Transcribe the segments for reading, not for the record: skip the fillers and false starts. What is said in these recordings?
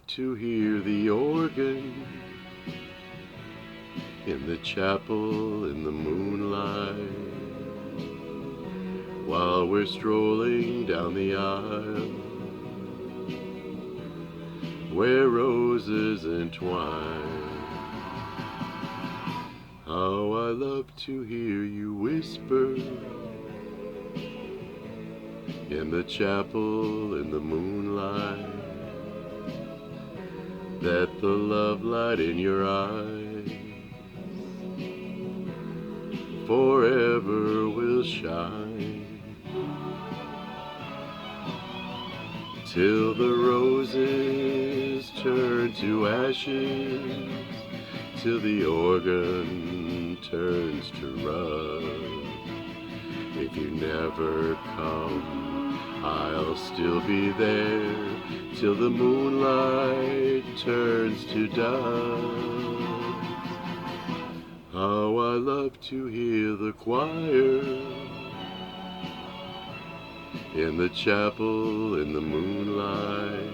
to hear the organ in the chapel in the moonlight, while we're strolling down the aisle where roses entwine. How I love to hear you whisper in the chapel in the moonlight, that the love light in your eyes forever will shine, till the roses turn to ashes, till the organ turns to rust. If you never come, I'll still be there, till the moonlight turns to dust. How I love to hear the choir in the chapel in the moonlight,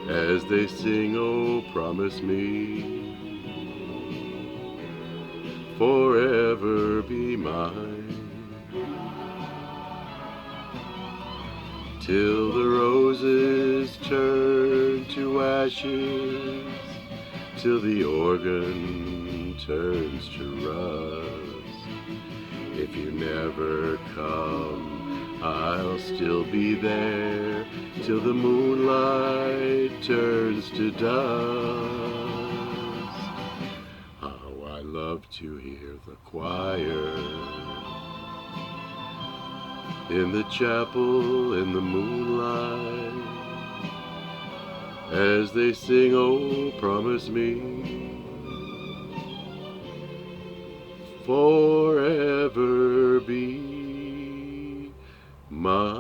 as they sing, oh, promise me, forever be mine, till the roses turn to ashes, till the organ turns to rust. If you never come, I'll still be there, till the moonlight turns to dust. How I love to hear the choir in the chapel in the moonlight, as they sing, oh, promise me, forever be mine.